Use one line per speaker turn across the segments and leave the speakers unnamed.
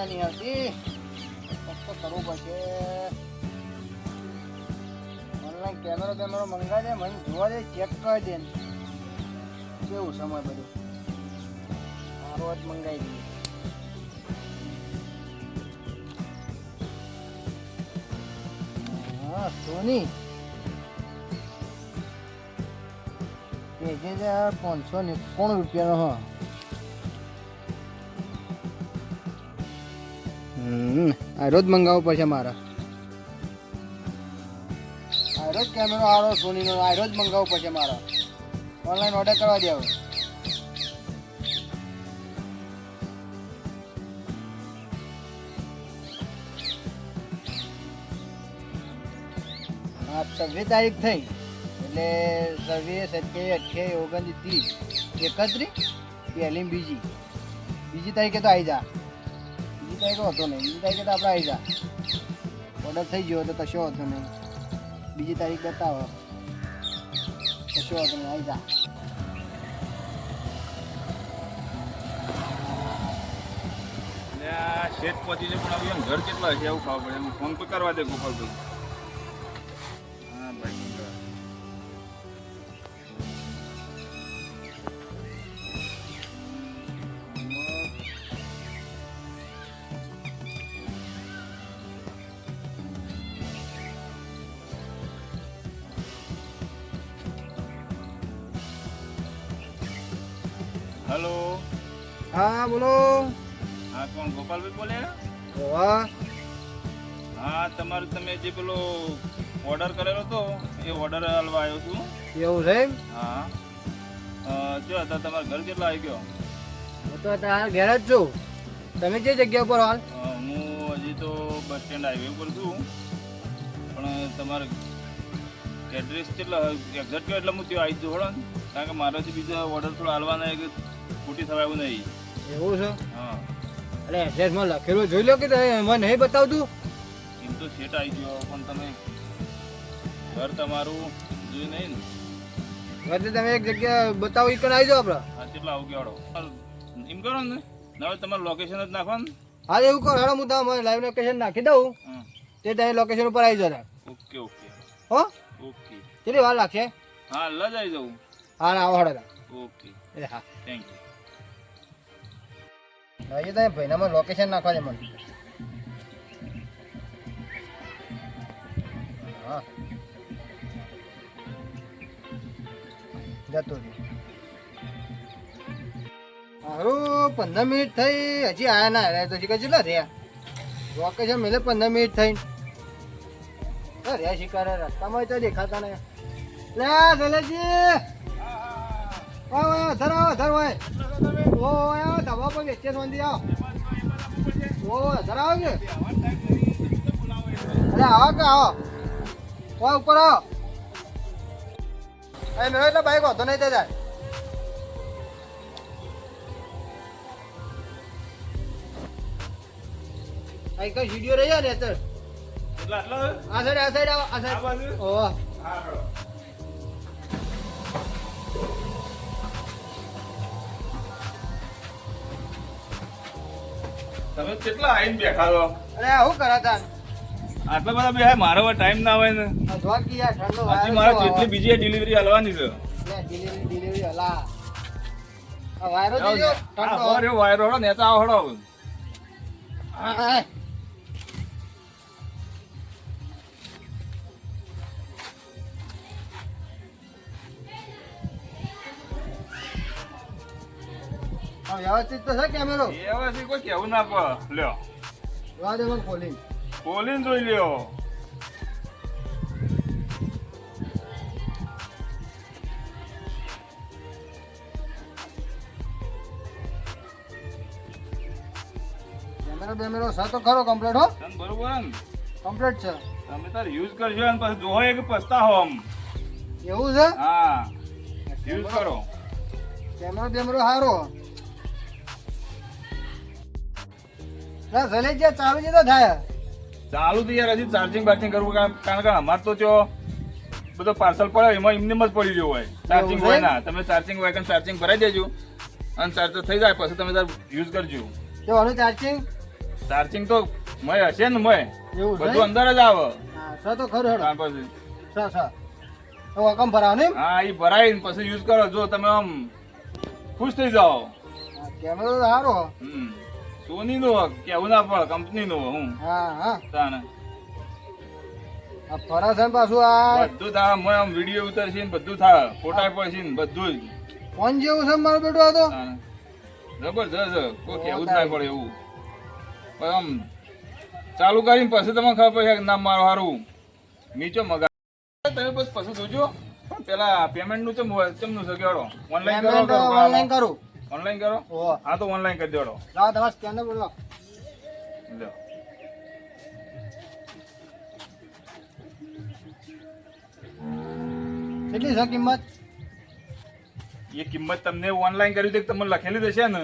મજા નહીં આવતી. તો કરવું પડશે. ઓનલાઈન કેમેરો મંગાવી દે, મને જોવા દે, ચેક કરી દે. કેવું સમય બધું સારો જ મંગાવી દઈએ. હા સોની 591 રૂપિયાનો. હા આ રોજ મંગાવવો પડશે મારે. આ રોજ કેમેરો આરો સોનીનો આ રોજ મંગાવવો પડશે મારે. ઓનલાઈન ઓર્ડર કરવા દે હવે. હા 26 તારીખ થઈ એટલે 27, 28, 29, 30, 31, પહેલી બીજી તારીખે તો આવી જા. બીજી તારીખે હોતો નહીં. બીજી તારીખે તો આપણે આવી જા. ઓર્ડર થઈ ગયો તો કશો હોતો નહીં. બીજી તારીખ બતાવો કશો હોતો નહીં. આવી જા.
શેઠ પહોંચી છે પણ હવે ઘર કેટલા છે એવું ખાવા પડે. એમ ફોન તો કરવા દે ગોપાલભાઈ. હા ભાઈ હલો.
હા બોલો.
હા કોણ ગોપાલભાઈ બોલે?
વાહ.
હા તમારું તમે જે પેલો ઓર્ડર કરેલો હતો એ ઓર્ડર હાલવા આવ્યો છું.
એવું છે એમ?
હા જો હતા તમારા ઘર કેટલા આવી ગયો?
હું તો તારા ઘેર જ છું. તમે જે જગ્યા ઉપર હાલ?
હું હજી તો બસ સ્ટેન્ડ હાઈવે ઉપર છું પણ તમારે એડ્રેસ કેટલા એક્ઝેક્ટ કહો એટલે હું ત્યાં આવી જ જોડો ને કારણ કે મારાથી બીજા ઓર્ડર થોડા હાલવાના કે ખોટી થવાય એવું નહીં.
એવું છે?
હા
અરે એડ્રેસમાં લખેલું જોઈ લો કે મને નહીં બતાવતું.
એમ તો સેટ આવી ગયો પણ તમે ઘર તમારું જોઈ નહીં ને.
એટલે તમે એક જગ્યા બતાવો એ કરી આવી જાઓ આપણે.
હા કેટલા આવું કેવાડો એમ કરો ને હવે તમારું લોકેશન જ નાખો ને.
હા એવું કરો. હેડો હું તમને લાઈવ લોકેશન નાખી દઉં તે તમે લોકેશન ઉપર આવી જતા.
ઓકે ઓકે
હો
ઓકે.
કેટલી વાર લાગશે?
હા લજ આવી જાઉં.
હા આવો હેડો.
ઓકે
એ હા
થેન્ક યુ.
હજી તમે ભાઈનામાં લોકેશન નાખવા દે મને. હા જતો હારું 15 મિનિટ થઈ હજી આયા ના રહ્યા તો કેટલા રહ્યા લોકેશન મેલે 15 મિનિટ થઈ રહ્યા શિકાર રસ્તામાં તો દેખાતા ને લે સલેજી ધરાવો ધરવો ઓ ધબા પર વેચે નોંધી આવો ઓ ધરાવો કે અરે આવો કે આવો ઓ ઉપર આવો એ મેળો એટલે બાઈક હોતો નહીં તે જાય આ કઈ વિડીયો રહી જાય ને સર આ સાઈડ આવો આ સાઈડ ઓ
તમે કેટલા આવીને બેઠા છો?
અરે શું કરાતા
આટલા બધા બેહા મારો ટાઈમ ના હોય ને.
જોવા કે યાર ઠંડો
હજી મારે જેટલી બીજી ડિલિવરી હાલવાની છે.
ડિલિવરી હલા આ વાયરો દીજો ઠંડો
અરે વાયરો હળો નેતા હળો.
હા વ્યવસ્થિત તો છે કેમેરો
વ્યવસ્થિત કોઈ કેવું ના પડે. લ્યો
જોવા દે મને ખોલી
ખોલીને જોઈ લ્યો.
કેમેરો છે તો ખરો કમ્પ્લીટ હો.
તને બરોબર ને
કમ્પ્લીટ છે.
તમે તાર યુઝ કરજો અને પછી જોવો કે પસ્તાવો આમ.
એવું છે?
હા યુઝ કરો.
કેમેરો સારો ના ભલે જે ચાલુ છે તો થાય.
ચાલુ તો યાર હજી ચાર્જિંગ બાર્જિંગ કરવું કારણ કે અમારે તો જો બધો પાર્સલ પડે એમાં એમને જ પડી ગયો હોય. ચાર્જિંગ હોય ના તમે ચાર્જિંગ હોય કે ચાર્જિંગ ભરાઈ દેજો અને ચાર્જ થઈ જાય પછી તમે તાર યુઝ કરજો.
જો આનું ચાર્જિંગ
ચાર્જિંગ તો મય હશે ને મય
એવું છે?
બધું અંદર જ આવે
હા સ તો ખરું હેડો
ત્યાર પછી
સ તો વકમ ભરાવ ને
હા એ ભરાઈને પછી યુઝ કરો જો તમે આમ ખુશ થઈ જાઓ.
કેમેરો તો સારો
સોની નો કેવું ના પડે કંપની નો હું
હા હા
તાને
આ ફરા છે ને પાછું આ
બધું થાય મય આમ વિડીયો ઉતરશે ને બધું થાય ફોટા પડશે ને બધું જ
ફોન જેવું છે મારું બેટું આ તો
તાને. જબરજસ્ત કોઈ કેવું જ ના પડે એવું પણ આમ ચાલુ કરીને પછી તમને ખબર પડશે કે ના મારું સારું નીચો મગા તમે બસ પછી જોજો પણ પેલા પેમેન્ટ નું ચમનું છે કેવડો ઓનલાઈન
પેમેન્ટ
કરો
ઓનલાઈન કરું
ઓનલાઈન કરો
ઓ
હા તો ઓનલાઈન કરી દેડો
લાવો તમારે સ્કેનર બોલો
લ્યો
કેટલી છે કિંમત
એ કિંમત તમને ઓનલાઈન કરી દે તમને લખેલી દેશે ને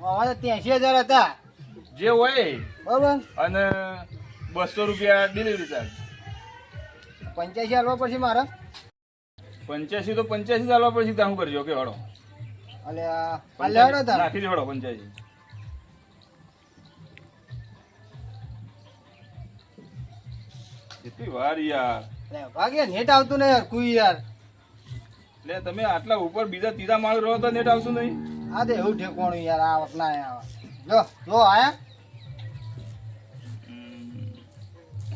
અમારે 83,000 હતા
જે હોય
બરોબર
અને 200 રૂપિયા ડિલિવરી ચાર્જ
85 આલવા પછી મારે
85 તો 85 ચાલવા પછી ત્યાં શું કરજો કે હળો
અલે આ લેડો તા
નાખી દે હળો 85 કેટલી વાર યાર
લે ભાગે નેટ આવતું નહીં યાર કોઈ યાર
એટલે તમે આટલા ઉપર બીજા ત્રીજા માળ રહો તો નેટ આવતું નહીં
આ તો એવું ઠેકોણું યાર આ વખત ના આયા જો જો આયા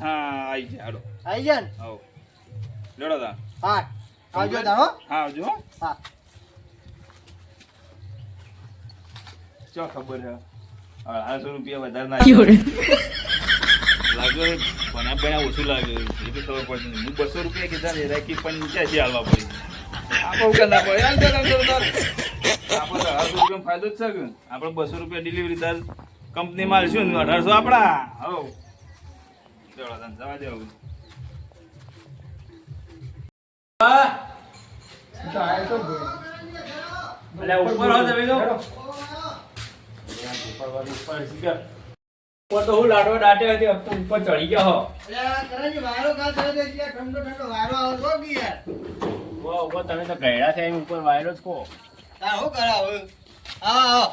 હા આવી જાય હાલો
આઈ ગયા ને
આવો લેડો તા
હા આવજો તારો
હા આવજો હો.
હા
ચો ખબર છે 800 રૂપિયા વધારે ના લાગે બના બના ઓછું લાગે એ તો ખબર પડતી નહીં. હું 200 રૂપિયા કીધા ને રાખી 85 હાલવા પડી આપણે ઉકા ના પડે હાલ ચાલ આપણે 800 રૂપિયા ફાયદો જ છે કે આપણે 200 રૂપિયા ડિલિવરી દર કંપની માં લેશું ને 1800 આપણા હો ચલો તને જવા દેવું ઉપર હો તમે તો
ઉપર તો હું લાડવા દાટે હતી હવે તો ઉપર ચડી ગયા હો
અલે કરાજી વાયરો કાલ થયો તો એટલે ઠંડો ઠંડો વાયરો આવે તો કે યાર
વાહ ઉપર તમે તો ગયડા છે એમ ઉપર વાયરો જ કો
તાર હું કરાવ હા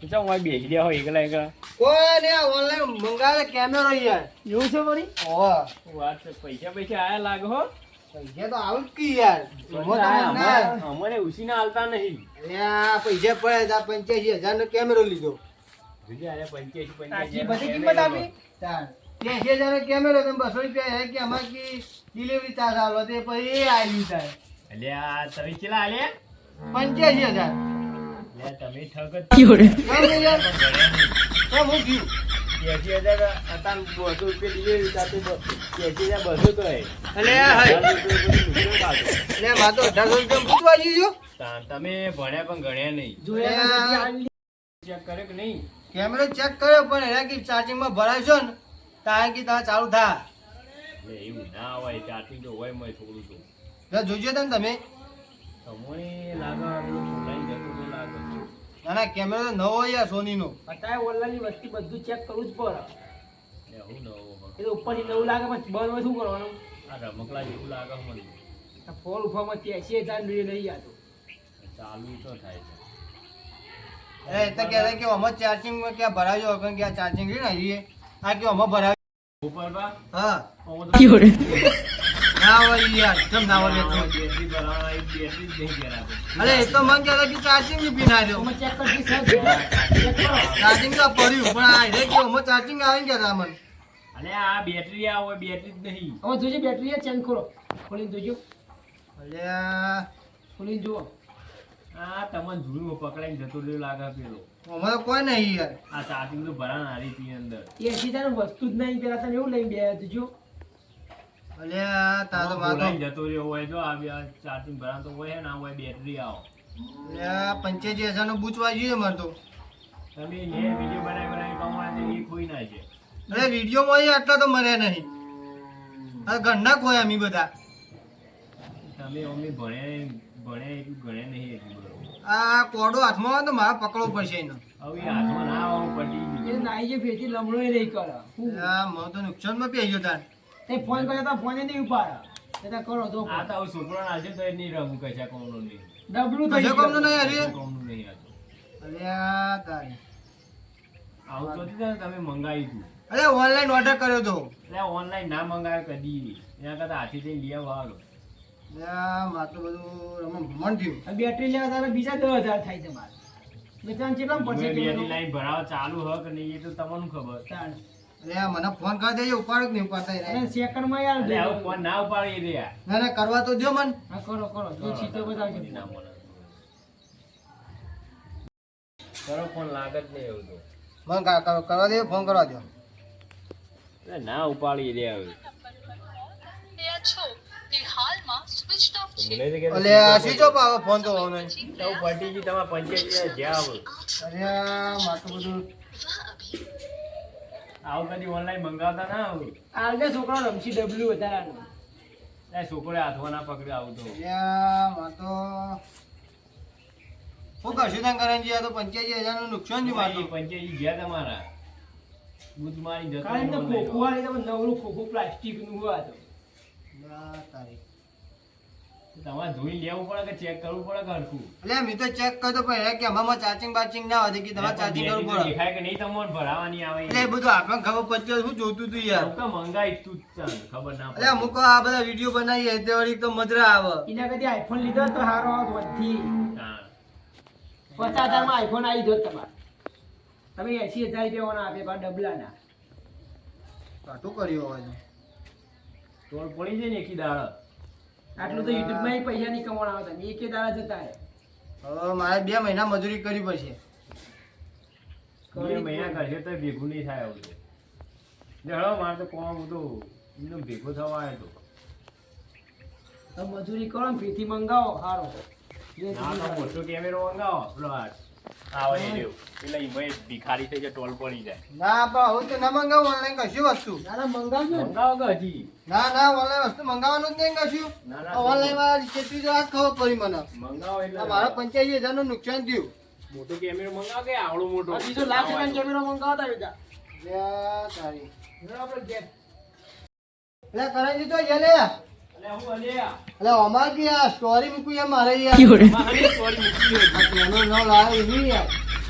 ચાલ હું બેસી ગયા હો એકલા એકલા
કોઈ ને ઓનલાઈન મંગાવે કેમેરો યાર
એવું છે વળી
ઓહ
વાત છે પૈસા પૈસા આયા લાગે હો
પૈસા તો આવું જ કી યાર
અમને ઉસીને હાલતા નહીં
આ પૈસા પડે તા 85,000 નો કેમેરો લીધો
બીજા આયા 85
આટલી બધી કિંમત આપી 80,000 નો કેમેરો તમે 200 રૂપિયા હે કે અમાર કી ડિલિવરી ચાર્જ આલો તે પછી એ આલ્યું થાય
એટલે આ તમે ચેલા આલે
85,000
લે તમે ઠગ જ
કેમ યાર કેમ હું થયું
80,000 હતા 200 રૂપિયા ડિલિવરી સાથે 80,000 200 તો હે
અલે હા લે મા તો 1800 રૂપિયા પૂછવા જીજો
તમે ભણ્યા પણ ગણ્યા નહીં ચેક કરે કે નહીં
કેમેરો ચેક કર્યો પણ એના કે ચાર્જિંગ માં ભરાશો ને તારે કે તા ચાલુ થા
એટલે એવું ના હોય ચાર્જિંગ તો હોય મય થોડું તો
જો જોજો તને તમે
તમને લાગે ઓનલાઈન જતું તો લાગે
ના કેમેરો તો નવો યાર સોની નો
અત્યારે ઓનલાઈન વસ્તી બધું ચેક કરવું જ પડે
એટલે હું નવો
એ તો ઉપરથી નવું લાગે પછી બંધ હોય શું કરવાનું
આ રમકડા જેવું લાગે મને
આ ફોન ઉફામાં 80,000 લઈ જતો
ચાલુ તો થાય છે
એ તો કહે કે અમે ચાર્જિંગ માં ક્યાં ભરાજો કે ક્યાં ચાર્જિંગ રે ને આ કે અમે ભરાજો
ઉપર બા
હા
બેટરી
ના હોય યાર કેમ ના હોય
ભરાવા એક બેટરી જ નહીં કરાતો
અરે એ તો મને કહેતા કે ચાર્જિંગ ની પિન આવ્યો
તમે ચેક કરી ચેક કરો
ચાર્જિંગ તો પડ્યું પણ આ રે કે અમે ચાર્જિંગ આવી ગયા મને
અને આ બેટરી આ હોય બેટરી જ નહીં
હવે જોજો બેટરી ચેન્જ કરો ખોલીને જોજો
અલ્યા
ખોલીને જુઓ
આ તમને જૂનું પકડાઈને જતો રહ્યો લાગે પેલો
અમે તો કોઈ નહીં યાર
આ ચાર્જિંગ તો ભરાણ હારી હતી અંદર
80,000 વસ્તુ જ નહીં પેલા તને એવું લઈને બે જોજો
અલ્યા તા તો માતો
બોલાઈને જતો રહ્યો હોય જો આ ચાર્જિંગ ભરાણ તો હોય ને આ હોય બેટરી આવો
અલ્યા 85,000 નો બૂચવા જોઈએ મારે તો
તમે જે વિડીયો બનાવી કમાવા એ ખોઈ ના છે
અરે વિડીયો માં આટલા તો મર્યા નહીં આ ઘરના ખોયા અમી બધા
તમે અમને ભણ્યા એટલું ગણ્યા નહીં એટલું બરોબર
આ કોડો હાથમાં આવે તો મારે પકડવો પડશે એનો
હવે એ હાથમાં ના આવું પડી
એ
ગયું
નાઈ જે ફેરથી લમણો એ નહીં કરે
મને તો નુકસાનમાં પી ગયો તાર
તે ફોન કર્યો તો ફોન નહીં ઉપાડે તે કરો તો
આ તો હવે છોકરો નાશે તો એ નહીં રહું કશા કોમનો નહીં
ડબલું થઈ
કશા કોમનું નહીં
ગયું
હરી
કોમનું નહીં હતું
અલ્યા તારે
આવું તો નથી ને તમે મંગાવી હતું
અરે ઓનલાઈન ઓર્ડર કર્યો તો
એટલે ઓનલાઈન ના મંગાવે કદી એના કરતા હાથી જઈને લઈ આવો હાલો
મારે તો બધું રમણ થયું
આ બેટરી લેવા તારે બીજા 10,000 થાય છે મારે બેચાન કેટલા પડશે
બેની લાઈન ભરાવા ચાલુ હ કે નહીં એ તો તમને ખબર
તાણ.
અરે મને ફોન કરી દેજો ઉપાડો કે નહીં ઉપાડતા
અરે
યાર.
સેકન્ડમાં યાર
એટલે આવું ફોન ના ઉપાડી રહ્યા
ના ના કરવા તો દો મન
હા કરો કરો જો સીધો બતાવજો
ના મળે કરો ફોન લાગે જ નહીં એવું તો
મને કરવા દે ફોન કરવા દો
એટલે ના ઉપાડી રહ્યા હવે
અલે આ સ્વિચ ઓફ આવે ફોન તો હોનો
તો પટી ગઈ તમારે પંચાયત જ્યાં આવો
અરે મારે તો બધું
આવું કદી ઓનલાઈન મંગાવતા ના આવું
આગળ છોકરો રમશી ડબલ્યુ વધારાનું
એ છોકરે હાથમાં ના પકડે આવું તો
મારે તો શું કરશું ત્યાં કરણજી આ તો 85,000 નું નુકસાન છે મારે તો
પંચાયત જ્યાં તમારા બુધ મારી જતો
કારણ કે
online
ખોખું વાળી તમે નવરું ખોખું પ્લાસ્ટિકનું હોય તો
ના તારી
તમારે ધોઈ લેવું પડે કે ચેક કરવું પડે કે હરખું
એટલે મેં તો ચેક કર્યો પણ એ કે આમાં ચાર્જિંગ બાર્જિંગ ના હોય કે તમારે ચાર્જિંગ કરવું પડે
દેખાય કે નહીં તમને ભરાવાની આવે
એટલે એ બધું આપણને ખબર પડતી શું જોતું તું યાર
તો મંગાઈ તું જ ચાલ, ખબર ના
એટલે અમુક આ બધા વિડીયો બનાવીએ તે વળી તો મજરા આવે
એના કરતી આઈફોન લીધો હોત તો સારો હોત વધી
હા.
50,000 માં આઈફોન આવી જોત તમારે તમે 80,000 રૂપિયા આપે પણ ડબલાના
કાટું કર્યું હવે
ટોળ પડી જાય ને એકી દાડા
આટલું તો યુટ્યુબ માં પૈસા નહીં કમાણા હતા એકે દાડા જતા રહે
હવે મારે 2 મહિના મજૂરી કરવી પડશે
2 મહિના કરશે તો ભેગું નહીં થાય આવું તો હળો મારે તો કોમ તો એમનો ભેગો થવા આવ્યો તો
તો મજૂરી કરો ને ફીથી મંગાવો સારો
ના તો મોટો કેમેરો મંગાવો પેલો આ આવે એ રહ્યો પેલા ઈમાં ભિખારી થઈ જાય ટોલ પડી જાય
ના પણ હવે તો ના મંગાવું ઓનલાઈન કશું વસ્તુ
દાદા મંગાવજો ને.
મંગાવો કે હજી
ના ના ઓનલાઈન વસ્તુ મંગાવવાનું જ નહીં કશું
ના, ના.
ઓનલાઈન માં કેટલી તો આજ ખબર પડી મને
મંગાવો એટલે
આ મારા 85,000 નું નુકસાન થયું
મોટો કેમેરો મંગાવો કે આવડો મોટો
આ બીજો લાખ રૂપિયાનો કેમેરો મંગાવતા બેટા
લે તારી
આપણે ઘેર
એટલે કરણજી તો લે
એટલે હું અલ્યા
એટલે અમાર કે આ સ્ટોરી મૂકું યાર મારે યાર
મારી સોરી મૂકી હોય
આ પેનો ન લાવે એવી યાર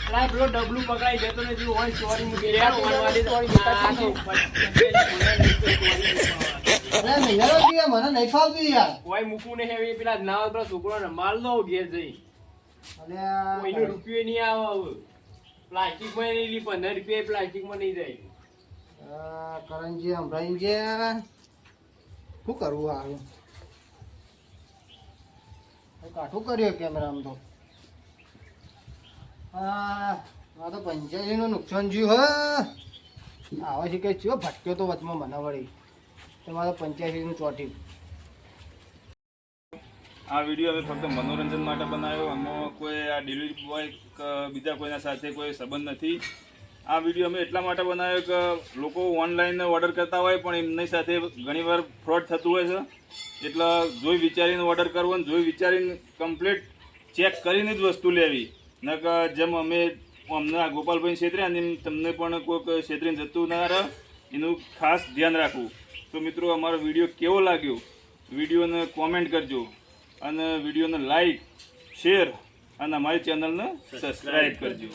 અલા પેલો ડબલું પકડાઈ જતો ને જો ઓય સોરી મૂકી લે ઓન વાલી સોરી
એટલે મહિના કે મને નહીં ફાવતું યાર
કોઈ મૂકવું નહીં હવે પેલા નાવ પેલા છોકરો માલ દો ઘેર જઈ કોઈનો
એટલે
રૂપિયો નહીં આવે પ્લાસ્ટિક માં નહીં લી 15 રૂપિયા પ્લાસ્ટિક માં નહીં જાય
કરણજી સંભળાઈ છે શું કરવું આ કાઠું કર્યો કેમેરામાં તો આ તો 85,000 નું નુકસાન થયું હ આવે છે કે ચો ભટક્યો તો વચમાં મને વળી તમારે 85,000 નું ચોટ્યું
આ વિડીયો અમે ફક્ત મનોરંજન માટે બનાવ્યો આમાં કોઈ આ ડિલિવરી બોય કે બીજા કોઈના સાથે કોઈ સંબંધ નથી આ વિડીયો અમે એટલા માટે બનાવ્યો કે લોકો ઓનલાઈન ઓર્ડર કરતા હોય પણ એમની સાથે ઘણીવાર ફ્રોડ થતું હોય છે એટલે જોઈ વિચારીને ઓર્ડર કરવો અને જોઈ વિચારીને કમ્પ્લીટ ચેક કરીને જ વસ્તુ લેવી ન કે જેમ અમે અમને આ ગોપાલભાઈ છેતર્યા ને એમ તમને પણ કોઈક છેતરીને જતું ના રહે એનું ખાસ ધ્યાન રાખવું તો મિત્રો અમારો વિડીયો કેવો લાગ્યો વિડીયોને કોમેન્ટ કરજો અને વિડીયોને લાઈક શેર અને અમારી ચેનલને સબસ્ક્રાઈબ કરજો